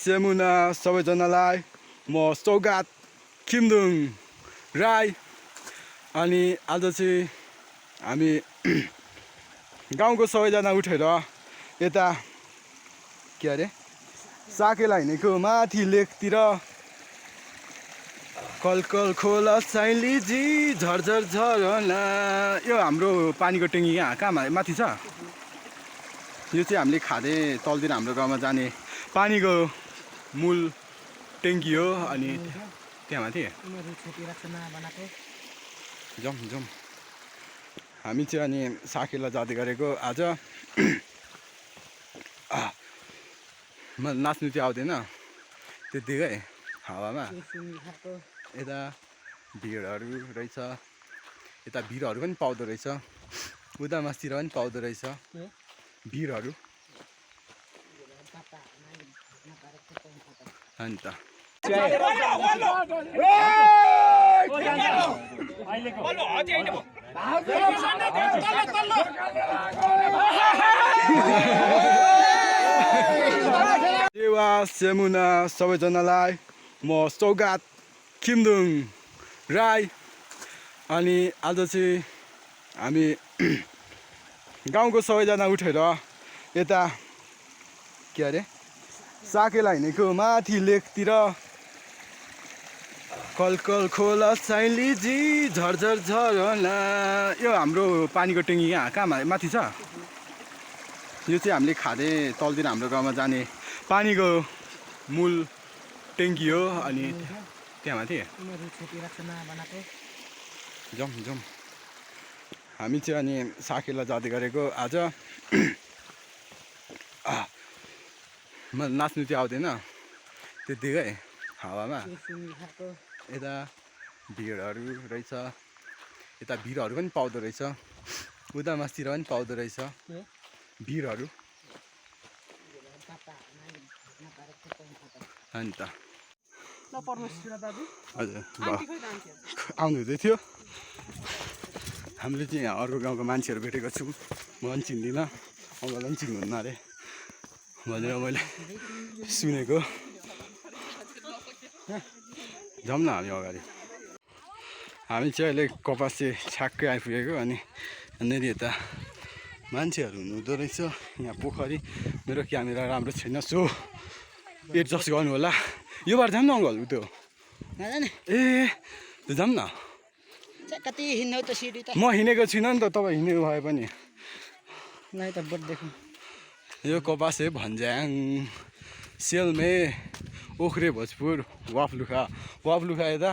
यमुना सबैजनालाई म सौगात खिमदुङ राई अनि आज चाहिँ हामी गाउँको सबैजना उठेर यता के अरे साकेला हिँडेको माथि लेकतिर कलकल खोला साइलीजी झरझर झरना यो हाम्रो पानीको ट्याङ्की यहाँ कहाँ माथि छ यो चाहिँ हामीले खाँदै तलतिर हाम्रो गाउँमा जाने पानीको मूल ट्याङ्की हो अनि त्यहाँ माथि जाउँ जाउँ हामी चाहिँ अनि साकेला जाँदै गरेको आज मलाई नाच्नु चाहिँ आउँदैन त्यत्तिकै हावामा यता भिडहरू रहेछ यता भिरहरू पनि पाउँदो रहेछ उता मासतिर पनि पाउँदो रहेछ भिरहरू अन्त यमुना सबैजनालाई म सौगात खिमदुङ राई अनि आज चाहिँ हामी गाउँको सबैजना उठेर यता के अरे साकेला हिँडेको माथि लेकतिर कलकल खोला साइलीजी झरझर झरना यो हाम्रो पानीको ट्याङ्की यहाँ कहाँ माथि छ यो चाहिँ हामीले खाँदै तलतिर हाम्रो गाउँमा जाने पानीको मूल ट्याङ्की हो अनि त्यहाँ माथि जाउँ जाउँ हामी चाहिँ अनि साकेला जाँदै गरेको आज मलाई नाच्नु चाहिँ आउँदैन त्यत्तिकै हावामा यता भिडहरू रहेछ यता भिरहरू पनि पाउँदो रहेछ उता मासतिर पनि पाउँदो रहेछ भिरहरू अन्त हजुर आउनु हुँदै थियो हामीले चाहिँ यहाँ अर्को गाउँको मान्छेहरू भेटेको छौँ म पनि चिन्दिनँ अङ्कललाई पनि चिन्नुहुन्न अरे भनेर मैले सुनेको जाउँ न हामी अगाडि हामी चाहिँ अहिले कपासे छ्याक्कै आइपुगेको अनि यहाँनिर यता मान्छेहरू हुनुहुँदो रहेछ यहाँ पोखरी मेरो क्यामेरा राम्रो छैन सो एडजस्ट गर्नु होला यो बार जाऊँ न अङ्कल उ त्यो ए जाऊँ न कति हिँड्नु त सिडी त म हिँडेको छुइनँ नि त तपाईँ हिँडेको भए पनि नै त बोट देखौँ यो कपासे भन्ज्याङ सेल्मे ओख्रे भोजपुर वाफलुखा यता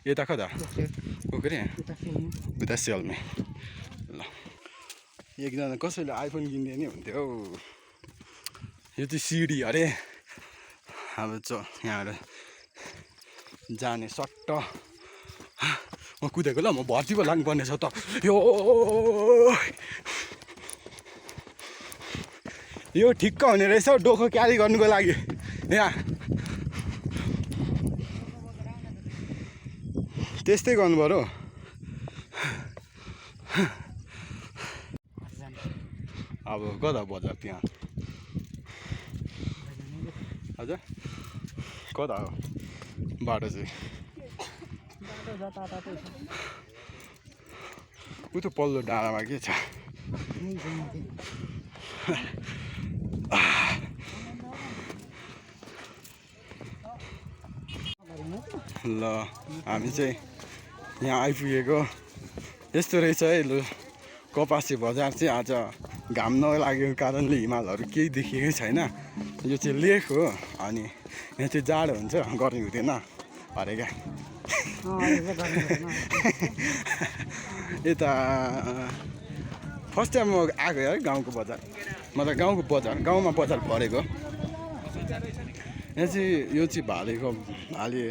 यता कता ओख्रे उता सेल्मे ल एकजना कसैले आइफोन किनिदियो नि हुन्थ्यो हौ यो चाहिँ सिडी अरे अब यहाँबाट जाने सट्ट म कुदेको ल म भर्ती पो लाग्नुपर्ने छ त यो ठिक्क हुने रहेछ हौ डोको क्यारी गर्नुको लागि यहाँ त्यस्तै गर्नु पर्यो अब कता बजार त्यहाँ हजुर कता हो बाटो चाहिँ उतो पल्लो डाँडामा के छ ल हामी चाहिँ यहाँ आइपुगेको यस्तो रहेछ है लु कपासे बजार चाहिँ आज घाम नलागेको कारणले हिमालहरू केही देखिएकै छैन यो चाहिँ लेक हो अनि यहाँ चाहिँ जाडो हुन्छ गर्मी हुँदैन अरे क्या यता फर्स्ट टाइम म आएको है गाउँको बजार मतलब गाउँको बजार गाउँमा बजार परेको यहाँ चाहिँ यो चाहिँ भालेको भाले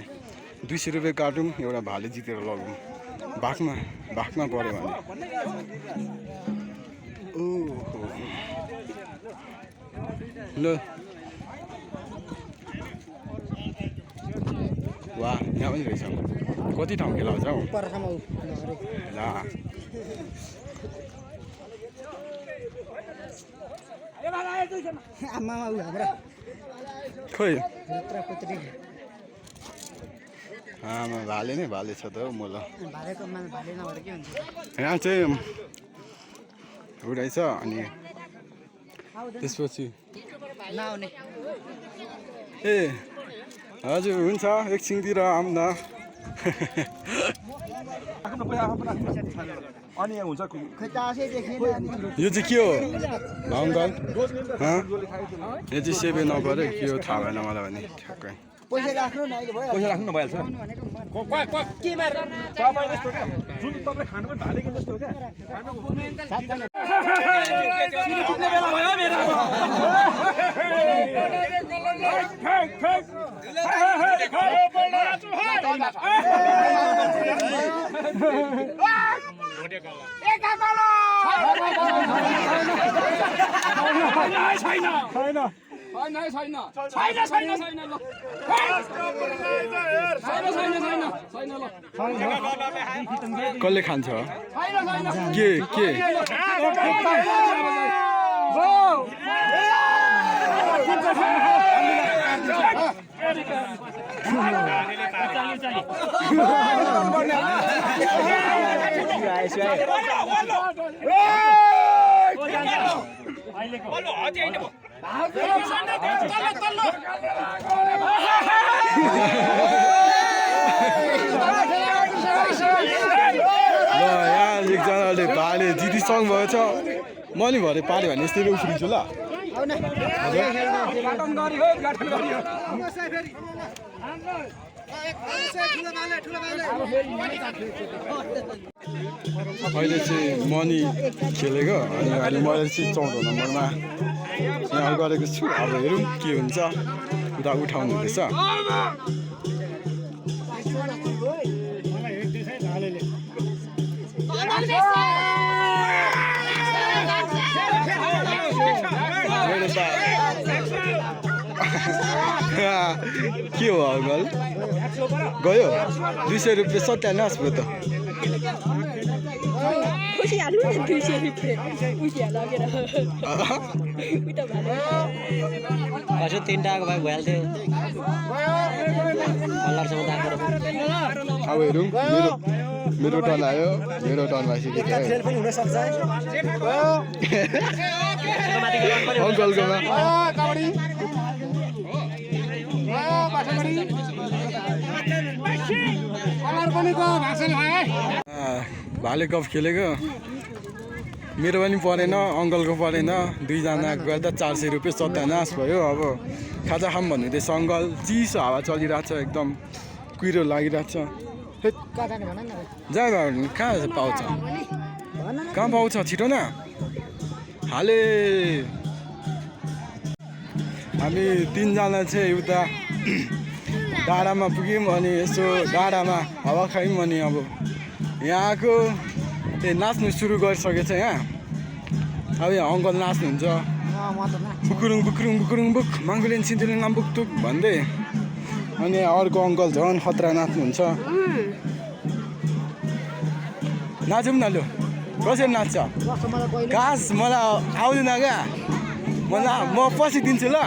200 रुपियाँ काटौँ एउटा भाले जितेर लगौँ बाघमा पऱ्यो भने ओहो ल वा यहाँ पनि रहेछ कति ठाउँ खेलाउँछ हौ परसम्म ल आमामा उ हाम्रो खोइ भित्र पुत्री आमा भाले नै भाले छ त हौ म ल भालेको माल भाले नभएर के हुन्छ यहाँ चाहिँ उडाइछ अनि त्यसपछि नआउने ए हजुर हुन्छ एकछिनतिर आउँ न अनि यहाँ हुन्छ खै चासै देखेन यो चाहिँ के हो अङ्कल यो चाहिँ सेभे नपऱ्यो के हो थाहा भएन मलाई भने ठ्याक्कै पैसा राख्नु न अहिले भयो पैसा राख्नु न भइहाल्छ के मार तपाईँ जस्तो क्या जुन तपाईँले खानु पनि भालेको जस्तो हो क्या कसले खान्छ के ल यहाँ एकजनाले भाले जितिसक्नु भएको छ म नि भरे पाऱ्यो भने यस्तै उफ्रिन्छु ल अहिले चाहिँ मनी खेलेको अनि अहिले मैले चाहिँ 14 नम्बरमा यहाँ गरेको छु अब हेरौँ के हुन्छ उता उठाउनु हुँदैछ के हो अङ्कल गयो 200 रुपियाँ सत्यानाश भयो त हजुर 3 टाको भाइ भइहाल्थ्यो कलरसम्म दाम अब हेरौँ मेरो टर्न आयो मेरो टर्न भइसक्यो अङ्कलकोमा भाले कप खेलेको मेरो पनि परेन अङ्कलको परेन दुईजना गर्दा 400 रुपियाँ सत्यानाश भयो अब खाजा खाऊँ भन्नुहुँदै अङ्कल चिसो हावा चलिरहेको छ एकदम कुहिरो लागिरहेको छ जाँदा कहाँ पाउँछ कहाँ पाउँछ छिटो न हाले हामी 3 जना चाहिँ उता डाँडामा पुग्यौँ अनि यसो डाँडामा हावा खायौँ अनि अब यहाँको नाच्नु सुरु गरिसकेछ यहाँ अब यहाँ अङ्कल नाच्नुहुन्छ बुकुरुङ बुकुरुङ बुकुरुङ बुक माङ्गुलेन सिन्धुलेन बुकटुक भन्दै अनि अर्को अङ्कल झन् खतरा नाच्नुहुन्छ नाचौँ न लु कसरी नाच्छ घाँस मलाई आउँदैन क्या म पछि दिन्छु ल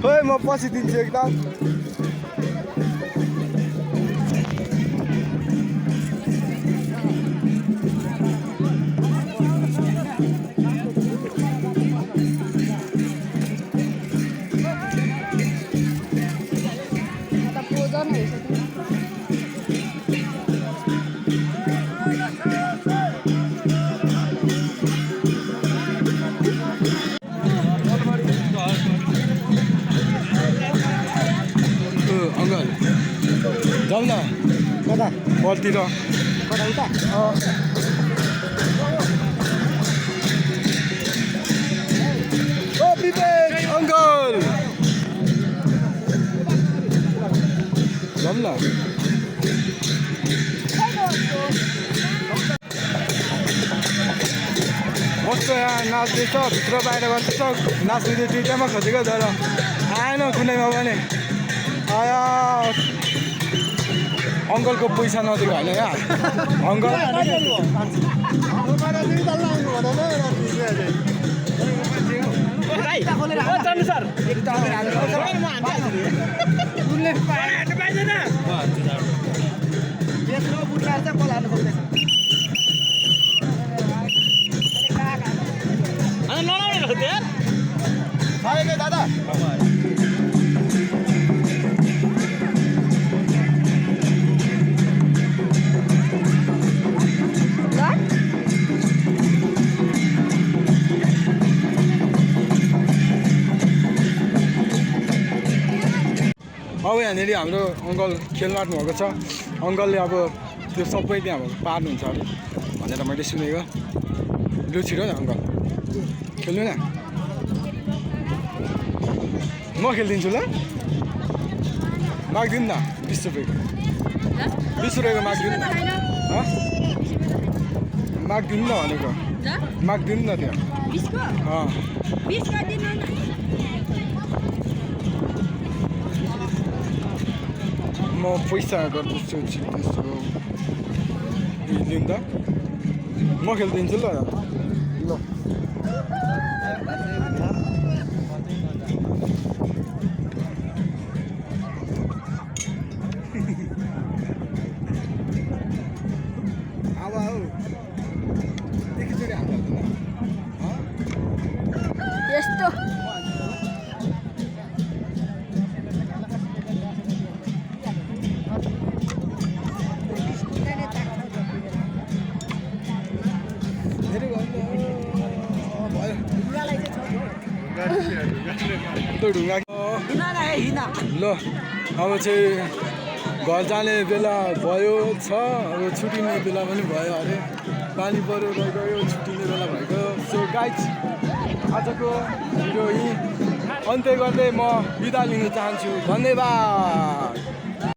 खोइ म पछि दिन्छु एकदम अङ्कल जाउँ न कता बलतिर कता उता ओ विवेक अङ्कल जाउँ न कस्तो यहाँ नाच्दैछ भित्र बाहिर गर्दैछ नाच्नु दुईटामा खोजेको तर आएन कुनैमा पनि आया अङ्कलको पैसा नदिएको होइन यहाँ अङ्कल दादा अब यहाँनिर हाम्रो अङ्कल खेल मार्नु भएको छ अङ्कलले अब त्यो सबै त्यहाँ पार्नुहुन्छ अरे भनेर मैले सुनेको लु छिटो न अङ्कल खेल्नु न म खेलिदिन्छु ल माग्दिनु न 20 रुपियाँको 20 रुपियाँको माग्दिनु न माग्दिनु न भनेको माग्दिनु न त्यहाँ म पैसा गर्दैछु त्यसो लिँदा म खेलिदिन्छु ल ल यस्तो त्यो ढुङ्गा ल अब चाहिँ घर जाने बेला भयो छ अब छुट्टिने बेला पनि भयो अरे पानी पऱ्यो र गयो छुट्टिने बेला भएको सो गाइज आजको भिडियो यहीँ अन्त्य गर्दै म बिदा लिन चाहन्छु धन्यवाद।